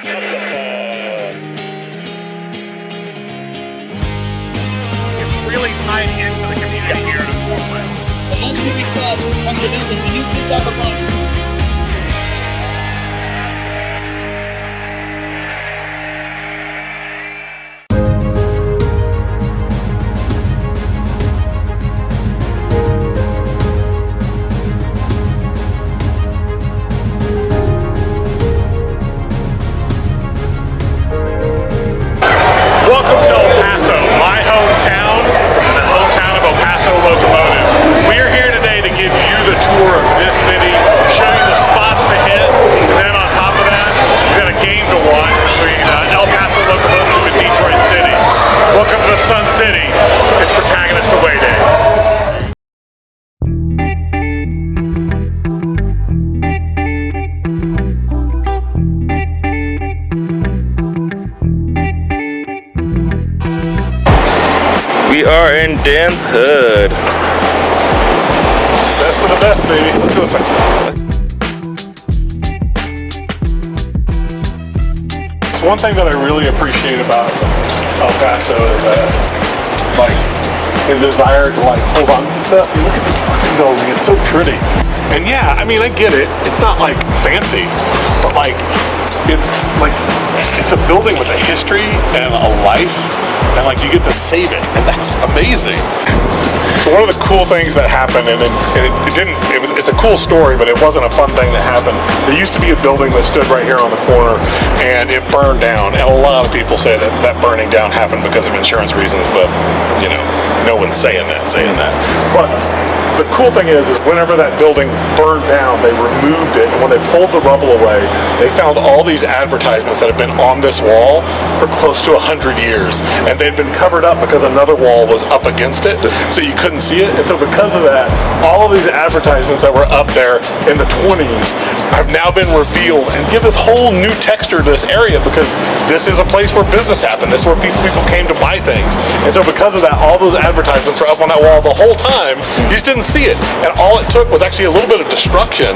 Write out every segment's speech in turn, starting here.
It's really tied into the community here in Portland. The luxury club comes to visit the new kids on the block. Welcome to El Paso, my hometown, the hometown of Paso Locomotive. We are here today to give you the tour of this city, show you the spots to hit, and then on top of that, we got a game to watch between El Paso Locomotive and Detroit City. Welcome to the Sun City. It's Protagonist away days. We are in Dan's hood. Best of the best, baby. Let's go this way. It's one thing that I really appreciate about El Paso is like the desire to like hold on to stuff. You look at this fucking building; it's so pretty. And yeah, I mean, I get it. It's not like fancy, but like it's a building with a history and a life, and like you get to save it, and that's amazing. So one of the cool things that happened, and it's a cool story, but it wasn't a fun thing that happened. There used to be a building that stood right here on the corner, and it burned down. And a lot of people say that that burning down happened because of insurance reasons, but you know, no one's saying that. But the cool thing is whenever that building burned down, they removed it, and when they pulled the rubble away, they found all these advertisements that have been on this wall for close to 100 years, and they'd been covered up because another wall was up against it, so you couldn't see it. And so because of that, all of these advertisements that were up there in the 20s have now been revealed and give this whole new texture to this area, because this is a place where business happened. This is where people came to buy things. And so because of that, all those advertisements are up on that wall the whole time. You just didn't see it, and all it took was actually a little bit of destruction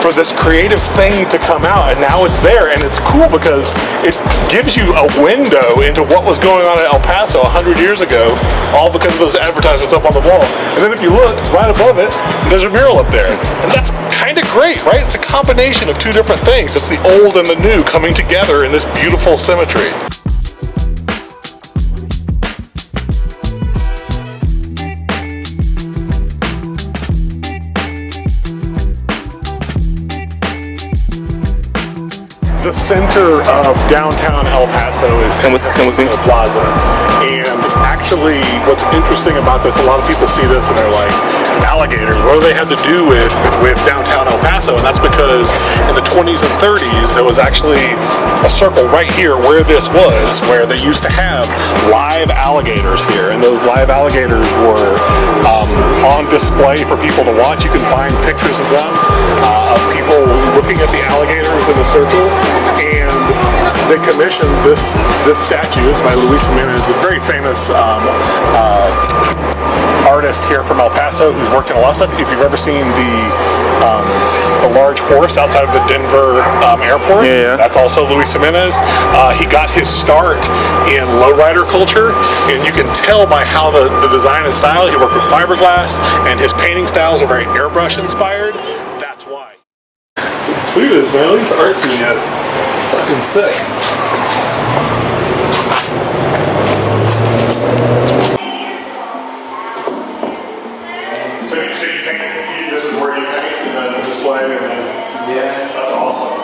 for this creative thing to come out, and now it's there. And it's cool because it gives you a window into what was going on in El Paso 100 years ago, all because of those advertisements up on the wall. And then if you look right above it, there's a mural up there, and that's kind of great, right? It's a combination of two different things. It's the old and the new coming together in this beautiful symmetry. The center of downtown El Paso is the plaza. And actually, what's interesting about this, a lot of people see this and they're like, alligators, what do they have to do with downtown El Paso? And that's because in the 20s and 30s, there was actually a circle right here where this was, where they used to have live alligators here. And those live alligators were on display for people to watch. You can find pictures of them, of people looking at the alligators in the circle. And they commissioned this statue. It's by Luis Jimenez, a very famous artist here from El Paso who's worked in a lot of stuff. If you've ever seen the large horse outside of the Denver airport, that's also Luis Jimenez. He got his start in lowrider culture, and you can tell by how the design is styled. He worked with fiberglass, and his painting styles are very airbrush inspired. That's why. Look at this, man. Look at this art scene yet. It's fucking sick. So you paint, this is where you paint and then display and then... Yes. That's awesome.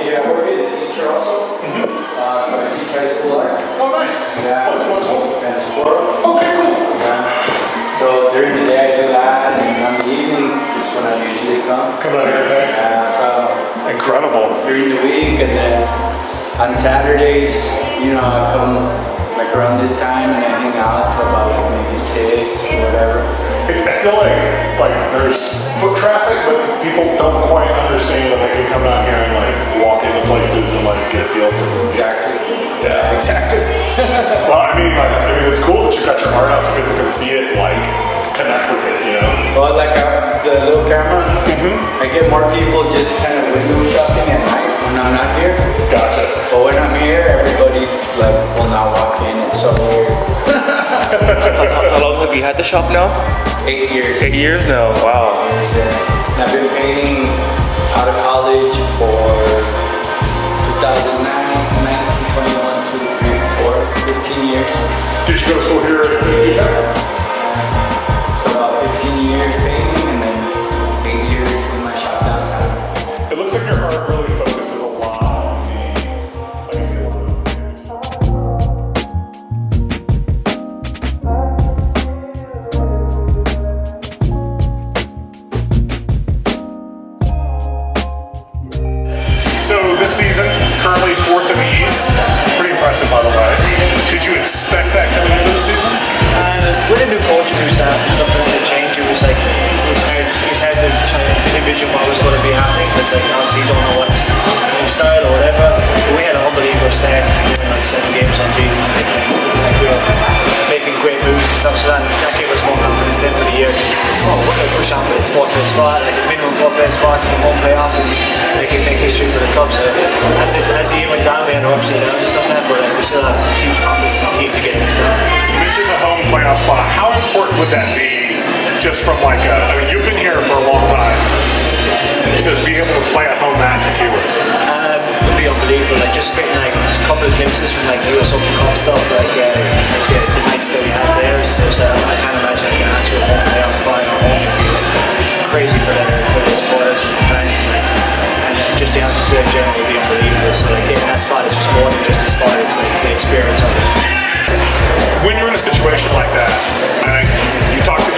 Yeah, we're a teacher also. So I teach high school art. Oh, nice. Yeah. What's cool? And sport. Okay, cool. Yeah. So during the day I do that, and on the evenings is when I usually come. Come out here, okay? Incredible. During the week, and then on Saturdays, you know, I come like around this time and I hang out till about like maybe 6 or whatever. I feel like there's foot traffic, but people don't quite understand that they can come down here and like walk into places and like get a feel for it. Exactly. Yeah, exactly. Well, I mean, it's cool that you got your art out so people can see it, like connect with it, you know. Well, like the little camera, I get more people just kind of window shopping at night when I'm not here. Gotcha. How long have you had the shop now? 8 years. 8 years now. Wow. And I've been painting out of college for 2009, 19, 21, 2, 3, 4, 15 years. Did you go to school here in Utah? So about 15 years painting and then 8 years in my shop downtown. It looks like your art really focuses a lot on the, like I said, a lot of So this season, currently 4th in the East. Pretty impressive, by the way. Did you expect that coming into the season? With a new coach and new staff and stuff like that change, it was hard to try and envision what was going to be happening because like obviously you don't know what's new style or whatever. But we had an unbelievable start, doing like 7 games on beat, like we were making great moves and stuff. So that gave us more confidence then for the year. Oh, we're going to push on for this 4th place spot, like a minimum 4th place spot, and won't pay off and make history for the club. So as the year went down, we had our ups and downs and stuff like that, but like, we still have huge confidence in the team to get this done. You mentioned the home playoff spot. How important would that be just from like I mean, you've been here for a long time to be able to play a home match at Keyword? It would be unbelievable. Like just getting like a couple of glimpses from like US Open Cup stuff, like the nights that we had there. So I can't imagine like an actual home playoff spot at home would be like crazy for the supporters and the fans. And just the atmosphere in general would be unbelievable. So like getting that spot is just more than just a spot. It's like the experience of it. When you're in a situation like that, and you talk to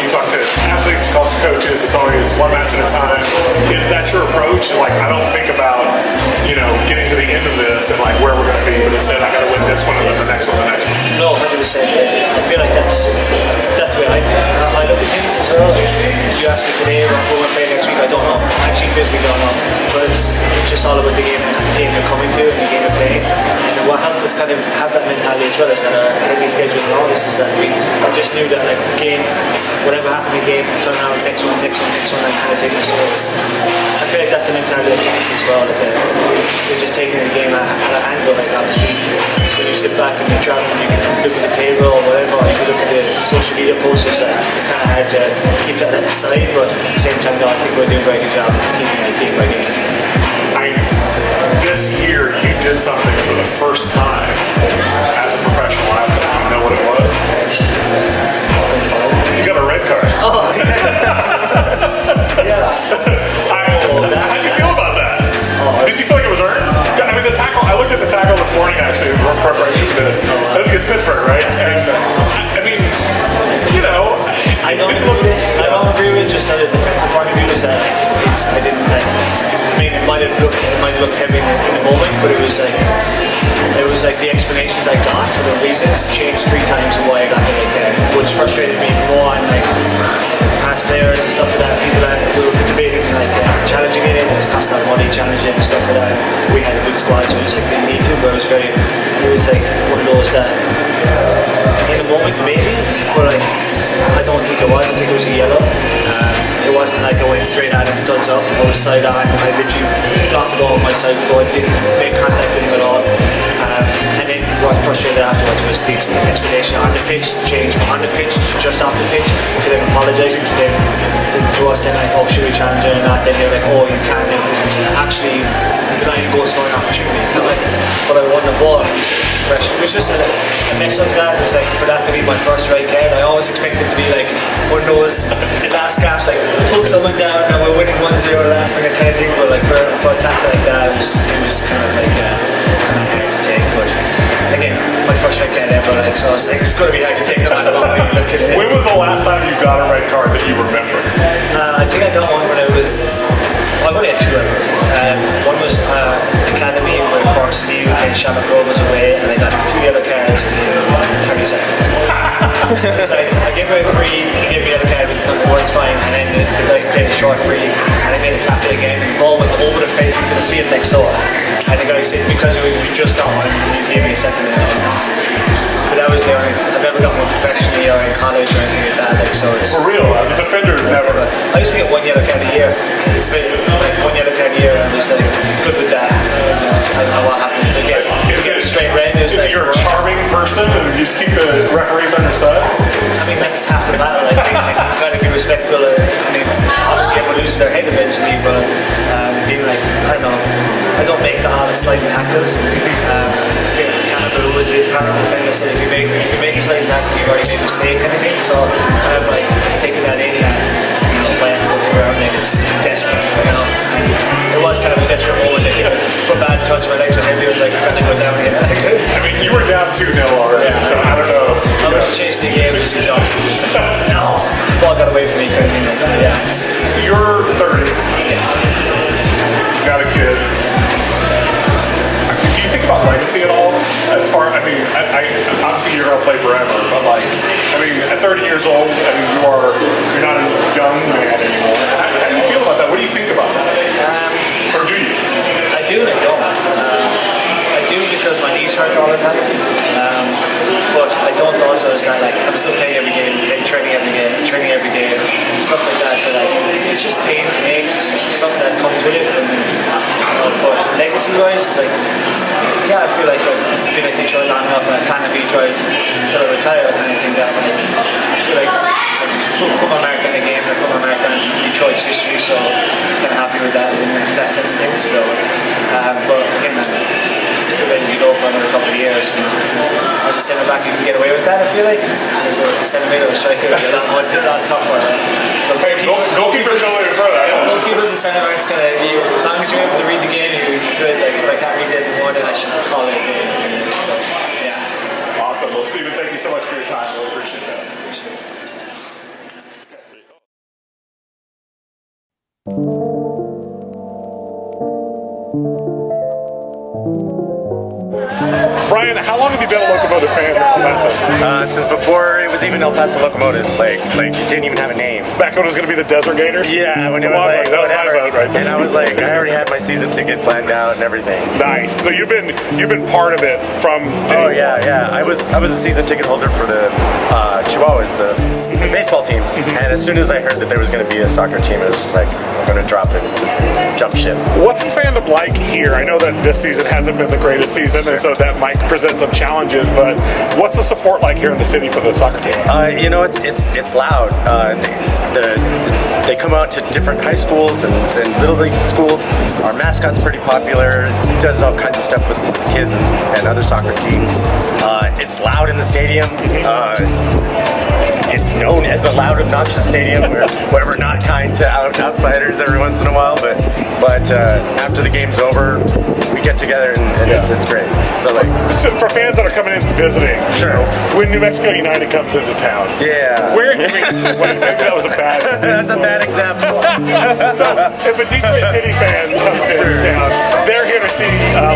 athletes, coaches, it's always one match at a time. Is that your approach? Like, I don't think about, getting to the end of this and like where we're going to be, but instead I got to win this one and then the next one, the next one. No, 100%. I feel like that's the way I look at things as well. If you ask me today or who we're playing next week, I don't know. I actually physically don't know. But it's just all about the game you're coming to and the game you're playing. And what helps us kind of have that mentality as well as that our heavy schedule and all this is that we just knew that like the game, whatever happened in the game, turn around next one, and kind of take it. So I feel like that's the mentality as well. That they're just taking the game at an angle. Like obviously, when you sit back and you're traveling, you can look at the table or whatever, or you can look at the social media posts. It's kind of hard to keep that aside, but at the same time, no, I think we're doing a very good job of keeping it game by game. This year, you did something for the first time as a professional athlete. Do you know what it was? You got a red card. Oh, yeah. How'd you feel about that? Did you feel like it was earned? I mean, the tackle. I looked at the tackle this morning actually in preparation for this. That was against Pittsburgh, right? And, I mean, I don't agree with just the defensive point of view. Is that it might have looked heavy in the moment, but it was like the explanations I got for the reasons changed 3 times and why I got the red card, which frustrated me more on like past players and stuff like that. People that were debating like challenging it, it was cost a lot of money challenging and stuff like that. We had a good squad, so it was like they need to, but it was like one of those that in the moment maybe, but like I don't think it was. I think it was a yellow. It wasn't like I went straight at him, studs up. I was side on. I literally blocked the ball on my side foot. Didn't make contact with him at all. And then what frustrated afterwards was the explanation on the pitch changed from on the pitch to just off the pitch to them apologising to them to us then like, oh, should we challenge it or not? Then they're like, oh, you can't. Actually denying goal scoring opportunity. But I won the ball. It was just a mess up that. It was like for that to be my first red card. I always expected to be like one of those last gaps, like pull someone down and we're winning 1-0 last minute kind of thing. But like for a tackle like that, it was kind of like kind of hard to take. But again, my first red card ever. Like so, I was like, it's going to be hard to take no matter what way you look at it. When was the last time you got a red card that you remember? I think I got one when I was. Well, I've only had 2 ever. One was Academy where Cork City and Shamrock Road was away, and I got 2 yellow cards in 30 seconds. So I gave away a free, he gave me a yellow card, which was fine, and then the guy played a short free, and I made a tackle again. The ball went over the fence into the field next door, and the guy said because we just got one, he gave me a second. But that was the only. I've never got one professionally or in college or anything like that. Like so, it's for real. As a defender, never. I used to get 1 yellow card a year. It's been like 1 yellow card a year, and I'm just like good with that. I don't know what happens. So again, you get a straight red. Is it you're a charming person and you just keep the referees on your side? mistake, they'll have a slight tackles. Campbell was a terrible thing. So if you make a slight tackle, you've already made a mistake kind of thing. So kind of like taking that in and playing to go to ground, and it's desperate, And it was kind of a desperate moment. They put bad touch, my legs are heavy. It was like kind of go down again. I mean, you were down 2-0 already, so I don't know. I was chasing the game, just obviously just no, ball got away from me, kind of thing. Yeah. You're 30. You got a kid. Do you think about legacy at all? As far, I mean, I obviously you're gonna play forever, but like, I mean, at 30 years old, I mean, you're not a young man anymore. How do you feel about that? What do you think about that? Or do you? I do and I don't. I do because my knees hurt all the time. But I don't also is that like I'm still playing every game, training every day, stuff like that. So like it's just pains and aches. It's just something that comes with it. But legacy wise, it's like yeah, I feel like I've been a teacher long enough and I kind of be trying until I retire. And I think that like I feel like put my mark on the game, I put my mark on Detroit's history. So I'm kind of happy with that in that sense of things. So, but again, I'm still ready to go for another couple of years. As a centre back, you can get away with that. I feel like as a centre mid or a striker, you're a lot tougher. So hey, goalkeepers don't even further. Goalkeepers and centre backs kind of as long as you're able to read the game, you're good. Like if I can't read it more, then I should call it a game. So yeah. Awesome. Well, Stephen, thank you so much for your time. Really appreciate that. Brian, how long have you been a Locomotive fan in El Paso? Since before it was even El Paso Locomotive, like it didn't even have a name. Back when it was going to be the Desert Gators? Yeah, when it was like that was my vote right there. And I was like, I already had my season ticket planned out and everything. Nice. So you've been part of it from day one. Yeah. I was a season ticket holder for the Chihuahuas, the baseball team. And as soon as I heard that there was going to be a soccer team, I was just like, I'm going to drop it and just jump ship. What's the fandom like here? I know that this season hasn't been the greatest season, and so that might present some challenges, but what's the support like here in the city for the soccer team? It's loud. They come out to different high schools and little league schools. Our mascot's pretty popular, does all kinds of stuff with the kids and other soccer teams. It's loud in the stadium. It's known as a loud, obnoxious stadium where we're not kind to outsiders every once in a while, but after the game's over, we get together and it's great. So for fans that are coming in and visiting, sure. When New Mexico United comes into town, maybe that was a bad example. That's a bad example. So if a Detroit City fan comes into town, they're here to see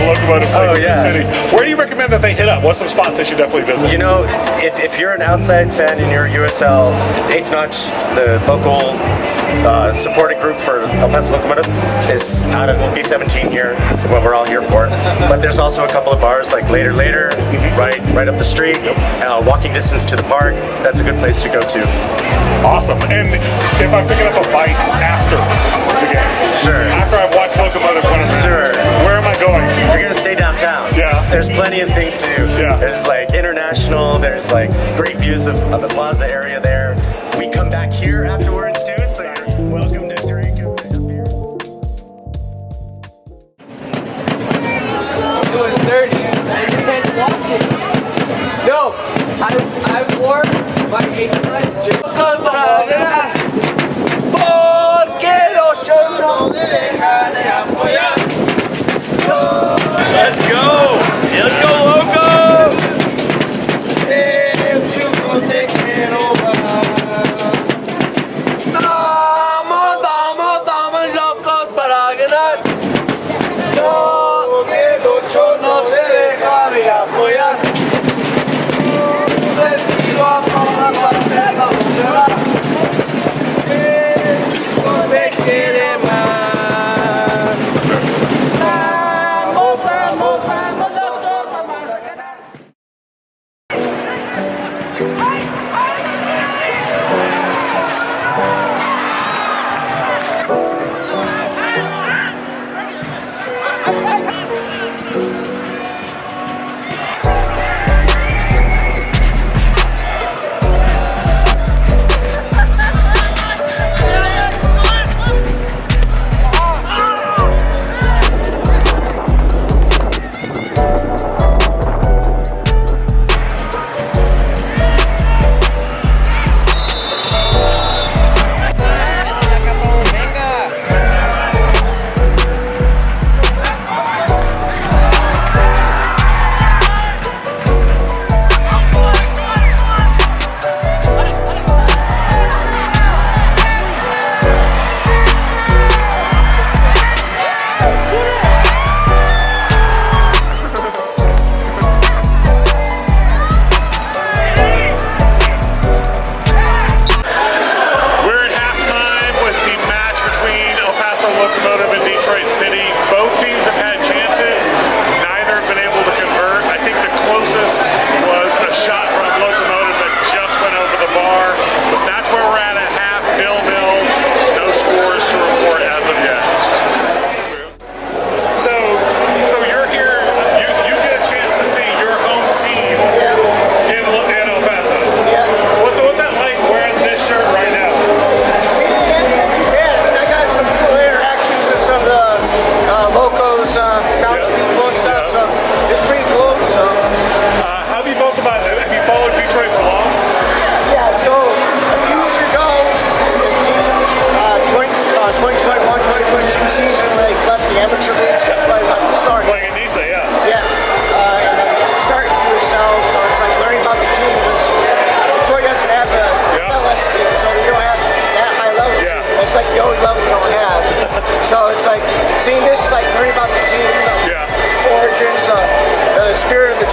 Locomotive play Detroit City. Where do you recommend that they hit up? What's some spots they should definitely visit? You know, if you're an outside fan and you're USL, 8th Notch, the local supported group for El Paso Locomotive, is out of B17 here. Is what we're all here for. But there's also a couple of bars like Later, right up the street. Walking distance to the park. That's a good place to go to. Awesome. And if I'm picking up a bite after the game, sure. After I've watched Locomotive win a match, sure. Where am I going? You're gonna stay downtown. Yeah. There's plenty of things to do. Yeah. There's like International. There's like great views of the plaza area there. We come back here afterwards too, so you're welcome to drink and pick up here. It was dirty. And you can't wash it. No, I wore my 8th jersey. Porque los shows no me dejan de apoyar. Let's go! Let's go, Loco! Estamos locos para ganar. No, que los shows no te dejan de apoyar. Decido a toda parte a donde va. El chico te quiere más.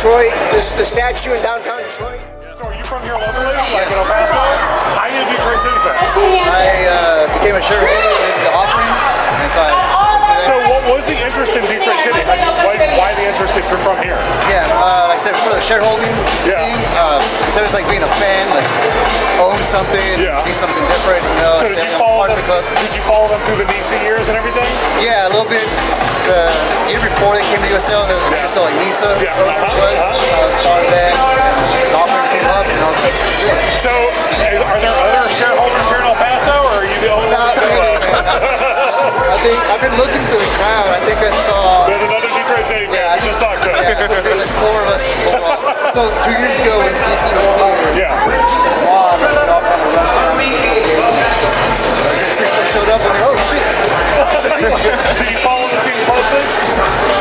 Detroit. This is the statue in downtown Detroit. So are you from here locally? Like in El Paso? How are you a Detroit City fan? I became a shareholder in the offering, and so So what was the interest in Detroit City? Why the interest if you're from here? yeah, like I said, for the shareholding Yeah. thing, instead of like being a fan, like own something, Yeah. be something different, you know. So say, I'm part of the club. did you follow them through the NISA years and everything? Yeah, a little bit. The year before they came to USL, the USL like NISA, Yeah. or whatever it was. I was part of that, and the offering came up, and I was like, yeah. So are there other shareholders here in El Paso, or are you the only one? Not really, man. I think I've been looking through the crowd. I think I saw. There's another Detroit City fan. Yeah, We just talked to him. yeah, there's like 4 of us overall. So 2 years ago when DC was here, Yeah. Vaughn and we all kind of rushed around. Six showed up and oh shit. Did you follow the team closely?